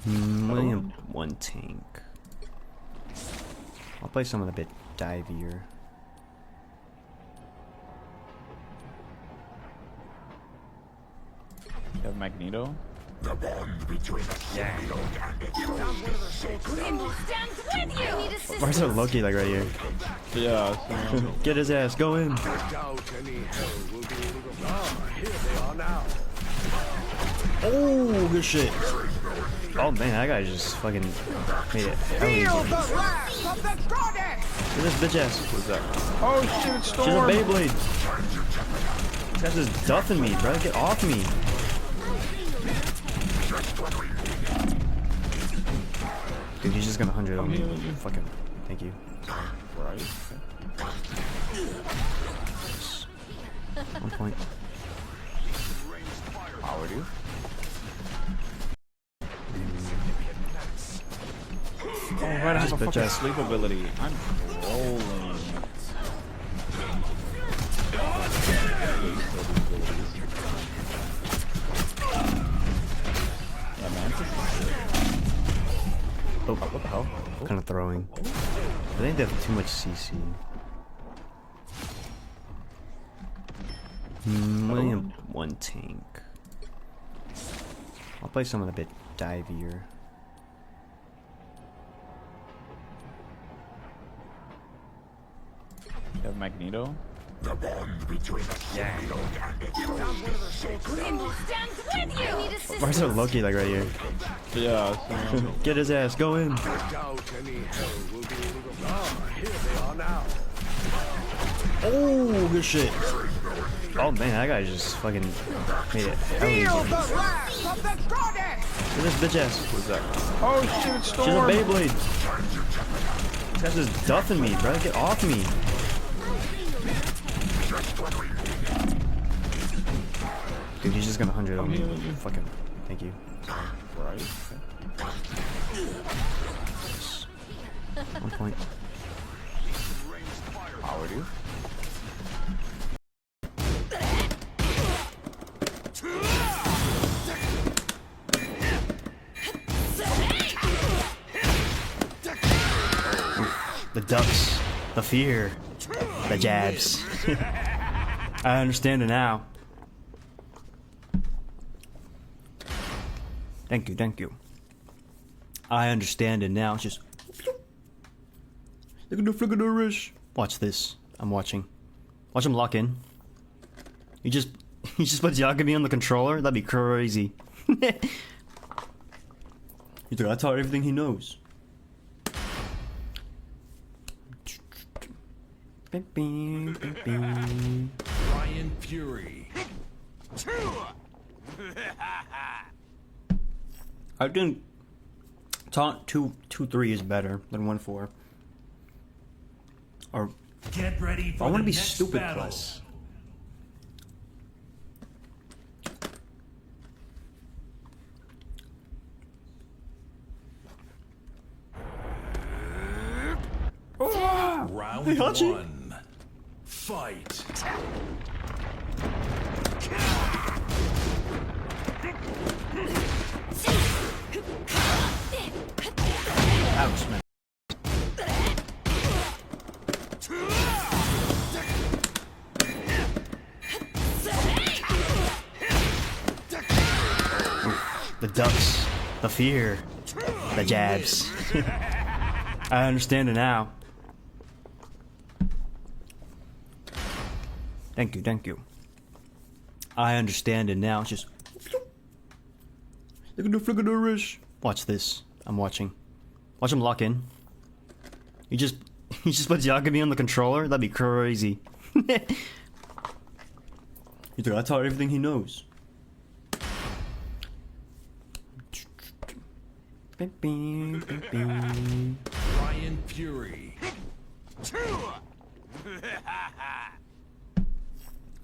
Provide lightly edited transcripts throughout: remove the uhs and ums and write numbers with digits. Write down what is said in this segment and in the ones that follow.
Only have one tank. I'll play someone a bit divier. You have Magneto? The bond between the Shadow and its Where's our Loki like right here? Yeah. Get his ass, go in. Oh, good shit. Oh man, that guy just fucking made it hell easy. Get this bitch ass. What's that? Oh shit, it's Storm! She's a Beyblade. This guy's just duffing me, bro. Get off me. Dude, he's just gonna 100 on me. Fucking, thank you. Right. 1 point. Power you. Oh, right, I have a fucking sleep ability. I'm rolling. Yeah, man. Oh, what the hell? Kind of throwing. I think they have too much CC. Only have one tank. I'll play someone a bit divier. You have Magneto? The bond between the Shadow and its Where's our Loki like right here? Yeah. Get his ass, go in. Oh, good shit. Oh man, that guy just fucking made it hell easy. Get this bitch ass. What's that? Oh shit, it's Storm! She's a Beyblade. This guy's just duffing me, bro. Get off me. Dude, he's just gonna 100 on me. Fucking, thank you. Right. 1 point. Power you. The ducks, the fear, the jabs. I understand it now. Thank you, thank you. I understand it now. It's just look at the flick of the wrist. Watch this. I'm watching. Watch him lock in. He just puts Yagami on the controller. That'd be crazy. He's like, I taught everything he knows. Ryan Fury. I think taunt 2-3 is better than 1-4. Or Get ready for I want to the be next stupid battle. plus. Round Hey, Hachi. 1. Fight. Ouch, man. The ducks, the fear, the jabs. I understand it now. Thank you, thank you. I understand it now. It's just look at the flick of the wrist. Watch this. I'm watching. Watch him lock in. He just puts Yagami on the controller. That'd be crazy. He's like, I taught everything he knows. Ryan Fury.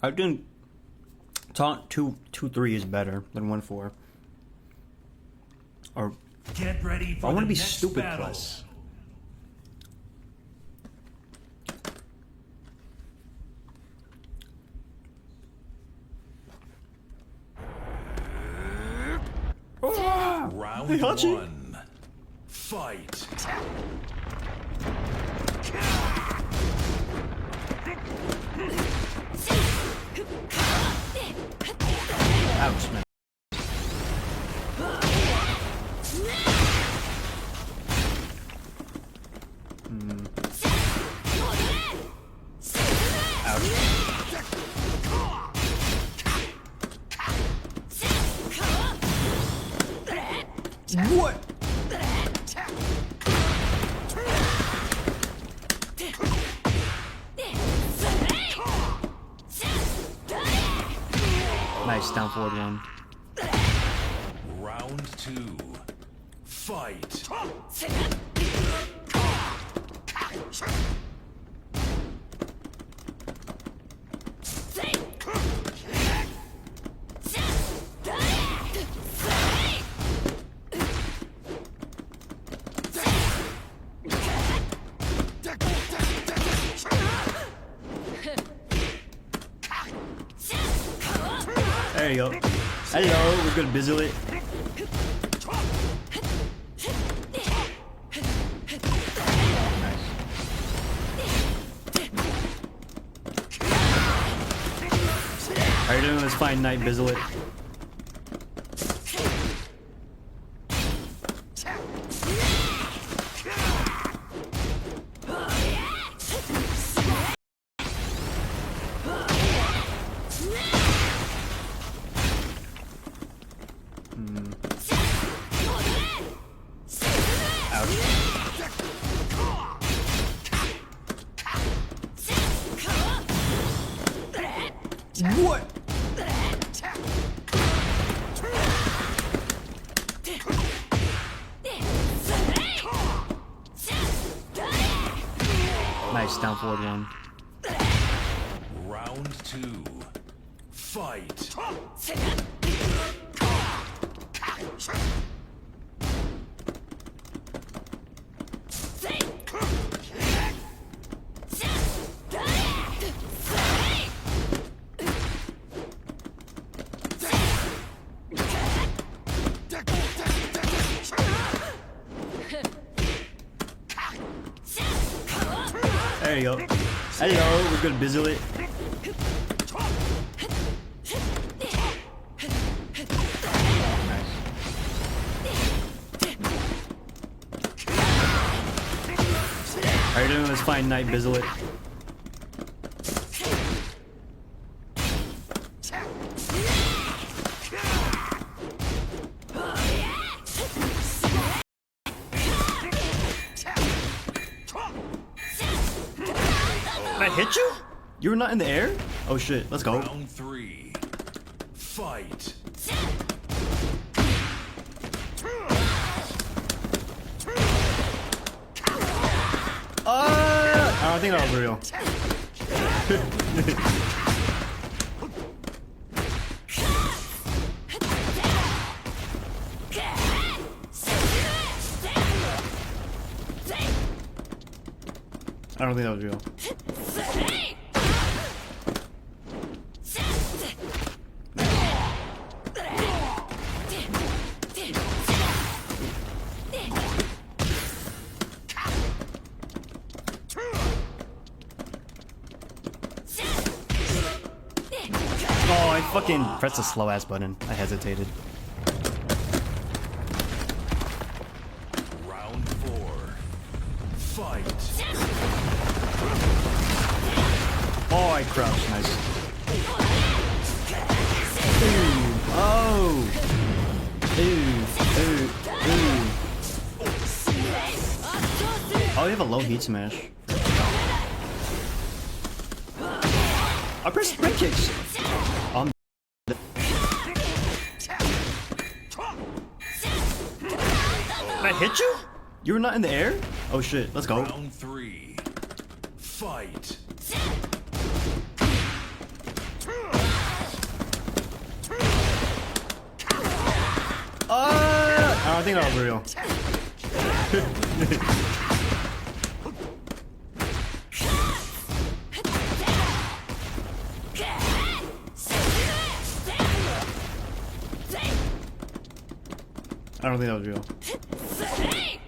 I think taunt 2-3 is better than 1-4. Or Get ready for I want the to be next stupid battle. plus. Round Hachi. 1. Fight. Ouch, man. What? Nice, down forward one. Round 2. Fight. There you go. Hello, we're gonna bizzle it. How you doing? Let's find Night Bizzle it. What? Nice, down forward one. Round 2. Fight. There you go. Hello, we're gonna bizzle it. How you doing? Let's find Night Bizzle it. Did I hit you? You were not in the air? Oh shit, let's go. Round 3. Fight. I don't think that was real. I don't think that was real. Oh, I fucking pressed a slow ass button. I hesitated. Round 4. Fight. Oh, I crouched. Nice. Ooh. Oh. Ooh. Oh, you have a low heat smash. I pressed sprint kicks. I'm Did I hit you? You were not in the air? Oh shit, let's go. Round 3. Fight. I don't think that was real. I don't think that was real.